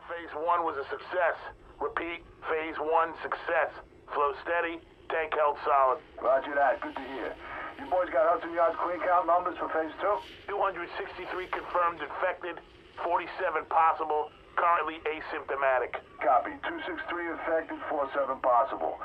Phase 1 was a success. Repeat, Phase 1 success. Flow steady, tank held solid. Roger that, good to hear. You boys got Hudson Yards clean count numbers for Phase 2? 263 confirmed infected, 47 possible, currently asymptomatic. Copy. 263 infected, 47 possible.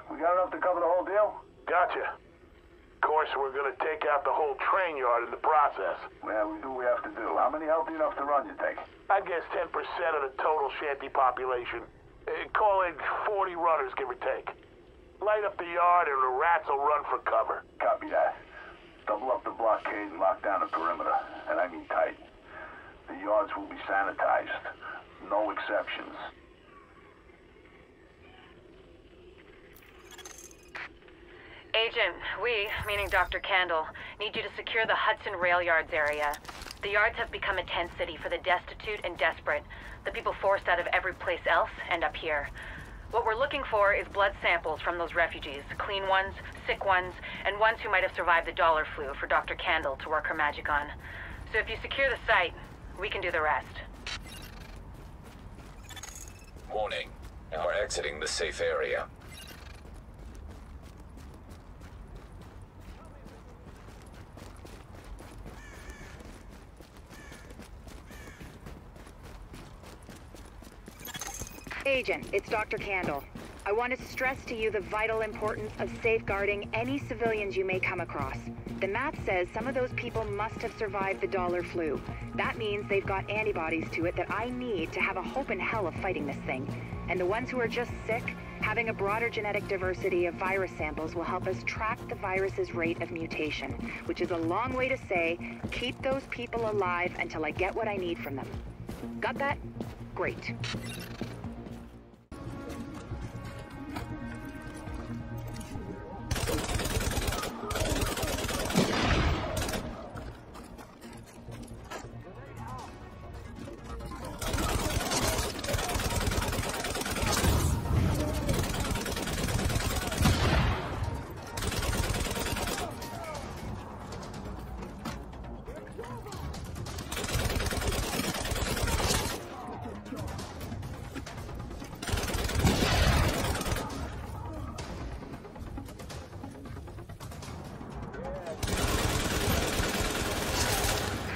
We got enough to cover the whole deal? Gotcha. Of course, we're gonna take out the whole train yard in the process. Well, we do what we have to do. How many healthy enough to run, you think? I guess 10% of the total shanty population. Call it 40 runners, give or take. Light up the yard and the rats will run for cover. Copy that. Double up the blockade and lock down the perimeter. And I mean tight. The yards will be sanitized. No exceptions. Agent, we, meaning Dr. Candle, need you to secure the Hudson Rail Yards area. The yards have become a tent city for the destitute and desperate. The people forced out of every place else end up here. What we're looking for is blood samples from those refugees, clean ones, sick ones, and ones who might have survived the dollar flu for Dr. Candle to work her magic on. So if you secure the site, we can do the rest. Warning. We're exiting the safe area. Agent, it's Dr. Candle. I want to stress to you the vital importance of safeguarding any civilians you may come across. The map says some of those people must have survived the dollar flu. That means they've got antibodies to it that I need to have a hope in hell of fighting this thing. And the ones who are just sick, having a broader genetic diversity of virus samples will help us track the virus's rate of mutation, which is a long way to say, keep those people alive until I get what I need from them. Got that? Great.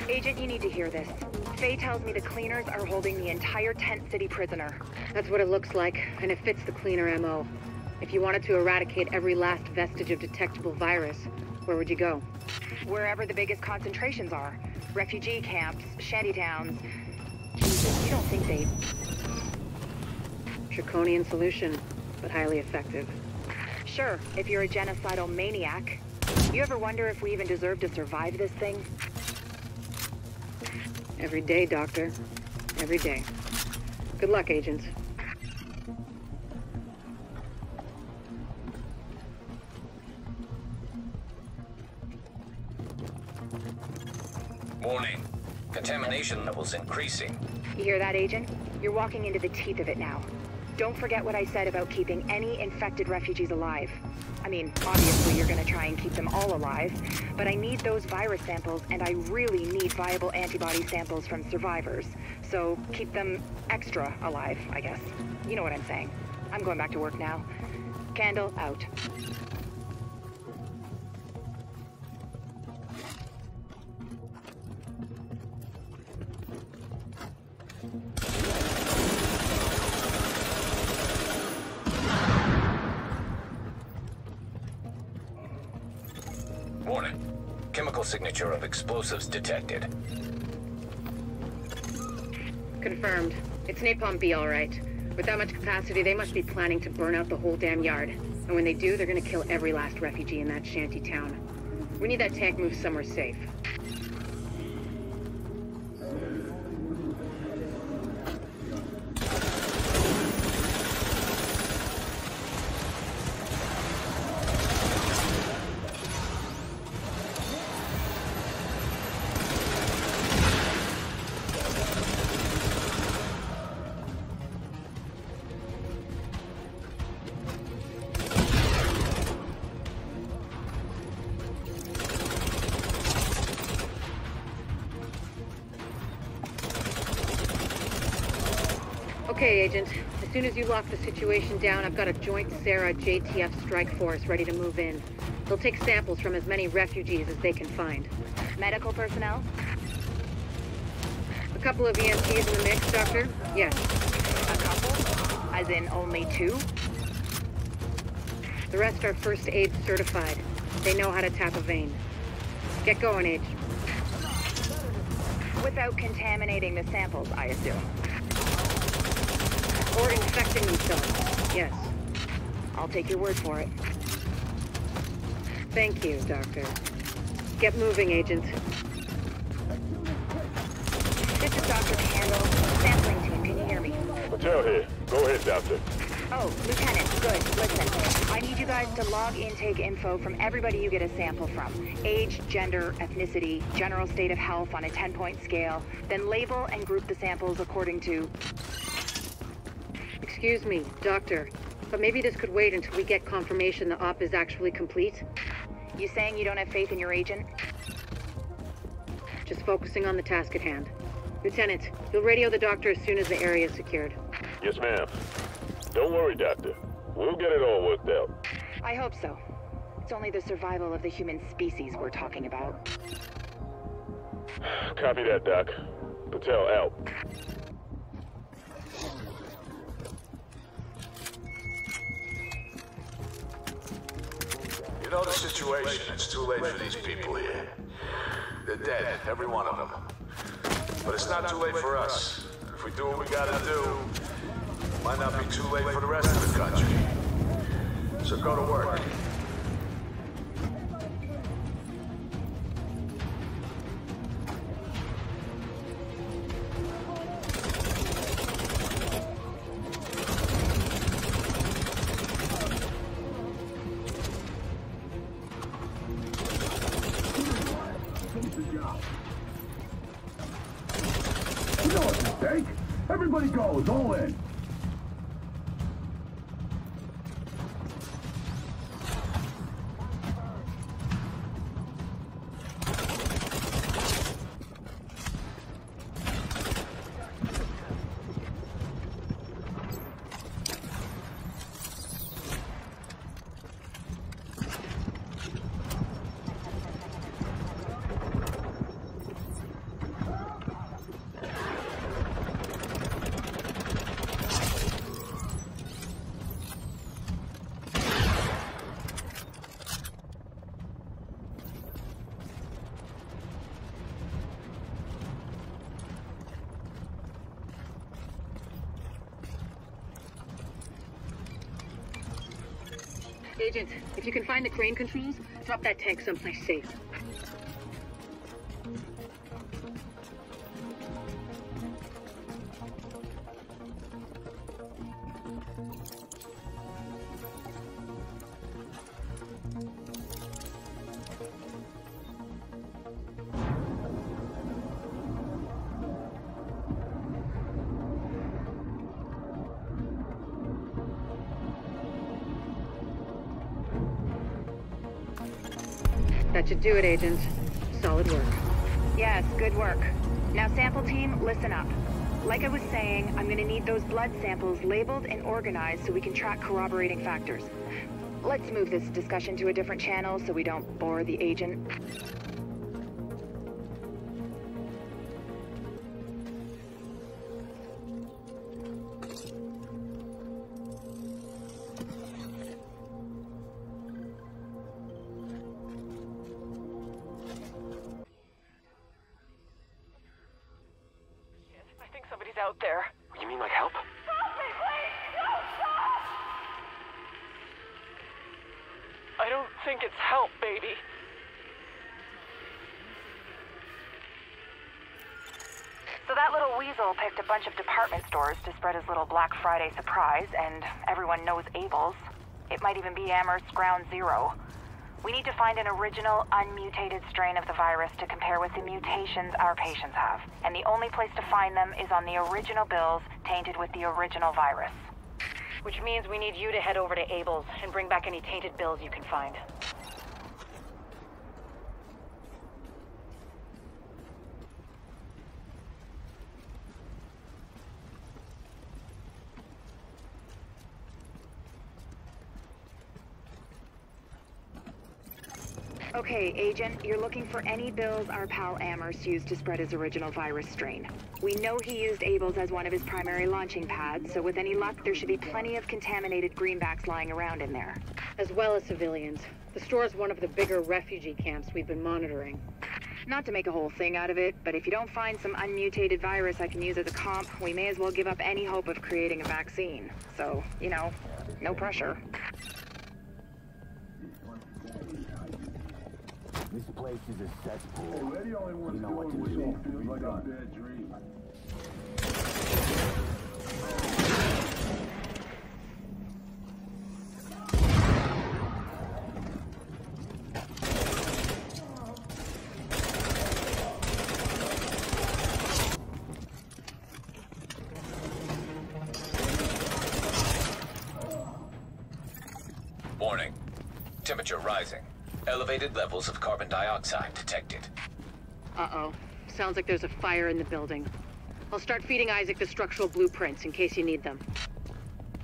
Agent, you need to hear this. Faye tells me the cleaners are holding the entire tent city prisoner. That's what it looks like, and it fits the cleaner MO. If you wanted to eradicate every last vestige of detectable virus, where would you go? Wherever the biggest concentrations are. Refugee camps, shantytowns. Jesus, you don't think they'd... Draconian solution, but highly effective. Sure, if you're a genocidal maniac. You ever wonder if we even deserve to survive this thing? Every day, Doctor. Every day. Good luck, agents. Warning. Contamination levels increasing. You hear that, Agent? You're walking into the teeth of it now. Don't forget what I said about keeping any infected refugees alive. I mean, obviously you're gonna try and keep them all alive, but I need those virus samples, and I really need viable antibody samples from survivors. So keep them extra alive, I guess. You know what I'm saying. I'm going back to work now. Candle out. Warning. Chemical signature of explosives detected. Confirmed. It's napalm B, all right. With that much capacity, they must be planning to burn out the whole damn yard. And when they do, they're gonna kill every last refugee in that shanty town. We need that tank moved somewhere safe. Okay, Agent. As soon as you lock the situation down, I've got a joint Sarah JTF strike force ready to move in. They'll take samples from as many refugees as they can find. Medical personnel? A couple of EMTs in the mix, Doctor? Yes. A couple? As in only 2? The rest are first aid certified. They know how to tap a vein. Get going, Age. Without contaminating the samples, I assume. Or infecting themselves. Yes. I'll take your word for it. Thank you, Doctor. Get moving, Agent. This is Dr. Candle. Sampling team, can you hear me? Patel here. Go ahead, Doctor. Oh, Lieutenant, good. Listen, I need you guys to log intake info from everybody you get a sample from. Age, gender, ethnicity, general state of health on a 10-point scale. Then label and group the samples according to... Excuse me, Doctor, but maybe this could wait until we get confirmation the op is actually complete? You saying you don't have faith in your agent? Just focusing on the task at hand. Lieutenant, you'll radio the doctor as soon as the area is secured. Yes, ma'am. Don't worry, Doctor. We'll get it all worked out. I hope so. It's only the survival of the human species we're talking about. Copy that, Doc. Patel out. You know the situation. It's too late for these people here. They're dead, every one of them. But it's not too late for us. If we do what we gotta do, it might not be too late for the rest of the country. So go to work. You know what's at stake? Everybody goes, all in. Agent, if you can find the crane controls, drop that tank someplace safe. That should do it, Agent. Solid work. Yes, good work. Now, sample team, listen up. Like I was saying, I'm gonna need those blood samples labeled and organized so we can track corroborating factors. Let's move this discussion to a different channel so we don't bore the agent. Somebody's out there. You mean like help? Help me, please! No, stop! I don't think it's help, baby. So that little weasel picked a bunch of department stores to spread his little Black Friday surprise, and everyone knows Abel's. It might even be Amherst's Ground Zero. We need to find an original, unmutated strain of the virus to compare with the mutations our patients have. And the only place to find them is on the original bills tainted with the original virus. Which means we need you to head over to Abel's and bring back any tainted bills you can find. Okay, Agent, you're looking for any bills our pal Amherst used to spread his original virus strain. We know he used Abel's as one of his primary launching pads, so with any luck, there should be plenty of contaminated greenbacks lying around in there. As well as civilians. The store's one of the bigger refugee camps we've been monitoring. Not to make a whole thing out of it, but if you don't find some unmutated virus I can use as a comp, we may as well give up any hope of creating a vaccine. So, you know, no pressure. This place is a cesspool. You know what to do. Feels like a bad dream. Warning. Temperature rising. Elevated levels of carbon dioxide detected. Uh-oh. Sounds like there's a fire in the building. I'll start feeding Isaac the structural blueprints in case you need them.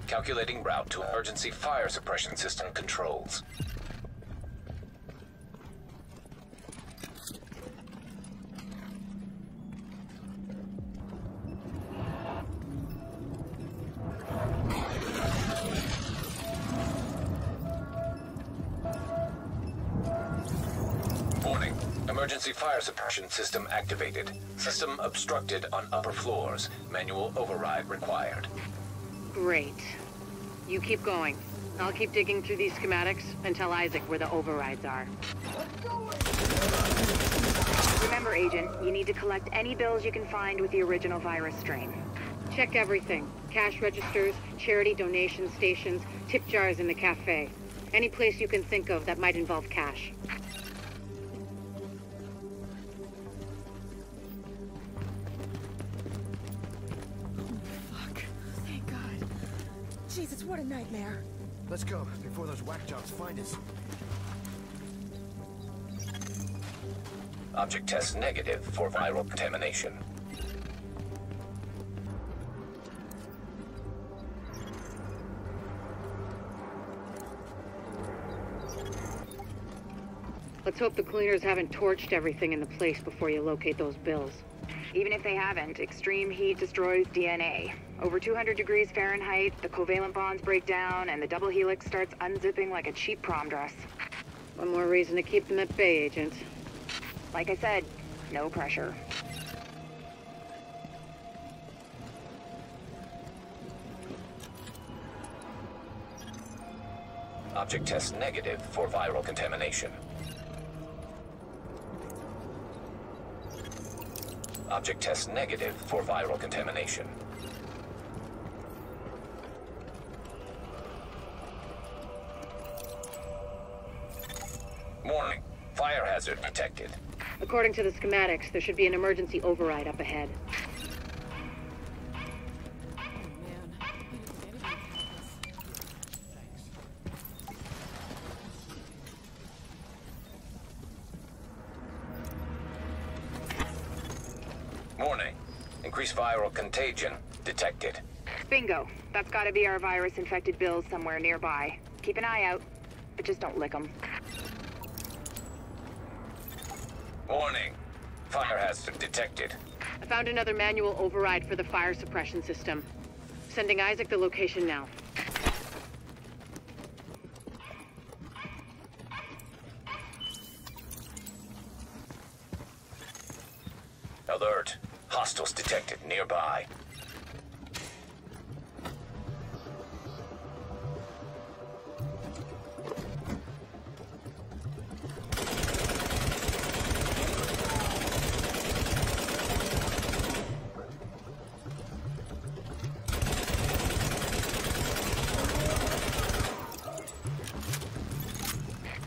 Calculating route to emergency fire suppression system controls. Warning. Emergency fire suppression system activated. System obstructed on upper floors. Manual override required. Great. You keep going. I'll keep digging through these schematics and tell Isaac where the overrides are. Remember, Agent, you need to collect any bills you can find with the original virus strain. Check everything. Cash registers, charity donation stations, tip jars in the cafe. Any place you can think of that might involve cash. Thank God. Jesus, what a nightmare. Let's go, before those whack jobs find us. Object test negative for viral contamination. Let's hope the cleaners haven't torched everything in the place before you locate those bills. Even if they haven't, extreme heat destroys DNA. Over 200 degrees Fahrenheit, the covalent bonds break down, and the double helix starts unzipping like a cheap prom dress. One more reason to keep them at bay, Agent. Like I said, no pressure. Object test negative for viral contamination. Object test negative for viral contamination. Warning. Fire hazard detected. According to the schematics, there should be an emergency override up ahead. Warning. Increased viral contagion detected. Bingo. That's gotta be our virus-infected bills somewhere nearby. Keep an eye out, but just don't lick them. Warning. Fire hazard detected. I found another manual override for the fire suppression system. Sending Isaac the location now. Alert. Hostiles detected nearby.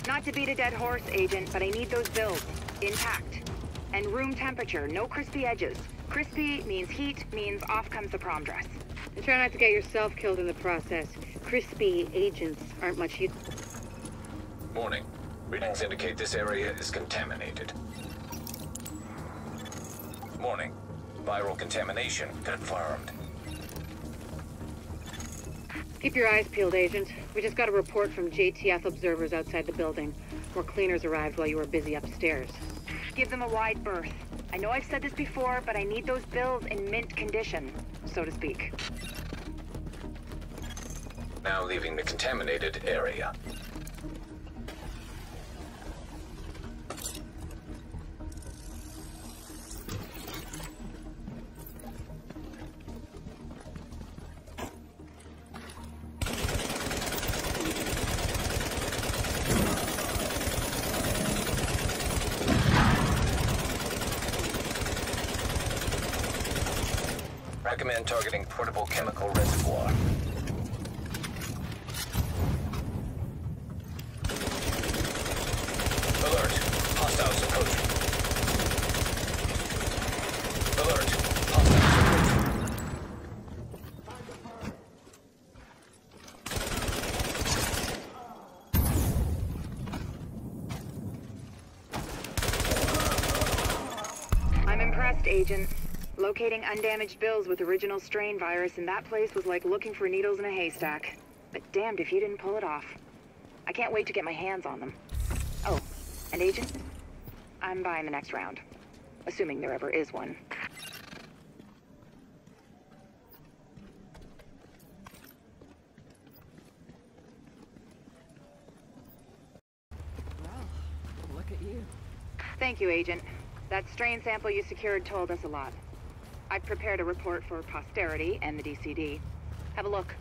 Not to beat a dead horse, Agent, but I need those bills. Intact. And room temperature, no crispy edges. Crispy means heat, means off comes the prom dress. And try not to get yourself killed in the process. Crispy agents aren't much use. Warning. Readings indicate this area is contaminated. Warning. Viral contamination confirmed. Keep your eyes peeled, Agent. We just got a report from JTF observers outside the building. More cleaners arrived while you were busy upstairs. Give them a wide berth. I know I've said this before, but I need those bills in mint condition, so to speak. Now leaving the contaminated area. Recommend targeting portable chemical reservoir. Alert. Hostiles approaching. Alert. Hostiles approaching. I'm impressed, Agent. Locating undamaged bills with original strain virus in that place was like looking for needles in a haystack. But damned if you didn't pull it off. I can't wait to get my hands on them. Oh, and Agent, I'm buying the next round. Assuming there ever is one. Well, look at you. Thank you, Agent. That strain sample you secured told us a lot. I've prepared a report for posterity and the DCD. Have a look.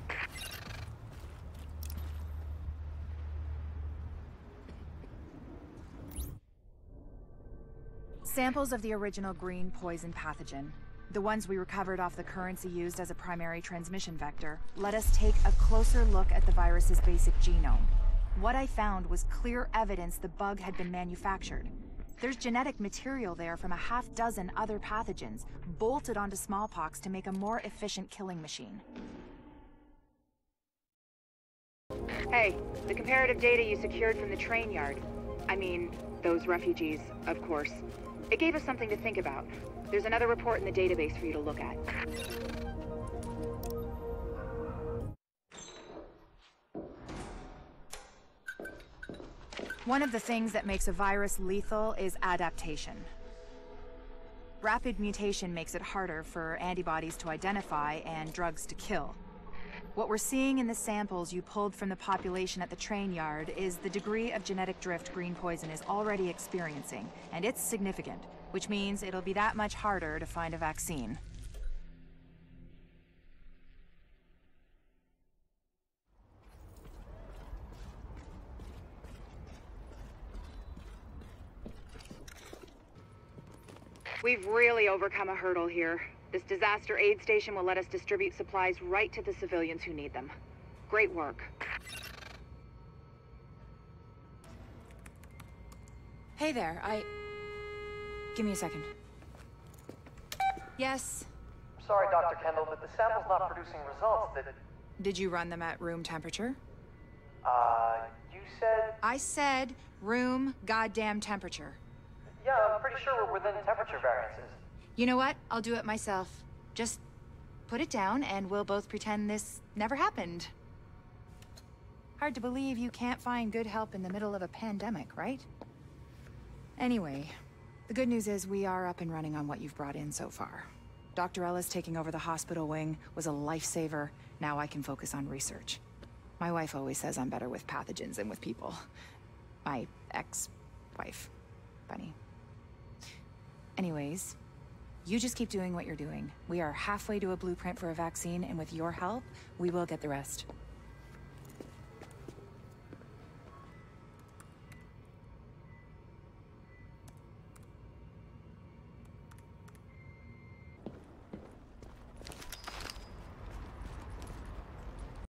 Samples of the original green poison pathogen, the ones we recovered off the currency used as a primary transmission vector, let us take a closer look at the virus's basic genome. What I found was clear evidence the bug had been manufactured. There's genetic material there from a half-dozen other pathogens, bolted onto smallpox to make a more efficient killing machine. Hey, the comparative data you secured from the train yard. I mean, those refugees, of course. It gave us something to think about. There's another report in the database for you to look at. One of the things that makes a virus lethal is adaptation. Rapid mutation makes it harder for antibodies to identify and drugs to kill. What we're seeing in the samples you pulled from the population at the train yard is the degree of genetic drift green poison is already experiencing, and it's significant, which means it'll be that much harder to find a vaccine. We've really overcome a hurdle here. This disaster aid station will let us distribute supplies right to the civilians who need them. Great work. Hey there, Give me a second. Yes? Sorry, Dr. Kendall, but the sample's not producing results that... Did you run them at room temperature? You said... I said room goddamn temperature. Yeah, I'm pretty sure we're within temperature variances. You know what? I'll do it myself. Just put it down and we'll both pretend this never happened. Hard to believe you can't find good help in the middle of a pandemic, right? Anyway, the good news is we are up and running on what you've brought in so far. Dr. Ellis taking over the hospital wing was a lifesaver. Now I can focus on research. My wife always says I'm better with pathogens than with people. My ex-wife, Bunny. Anyways, you just keep doing what you're doing. We are halfway to a blueprint for a vaccine, and with your help, we will get the rest.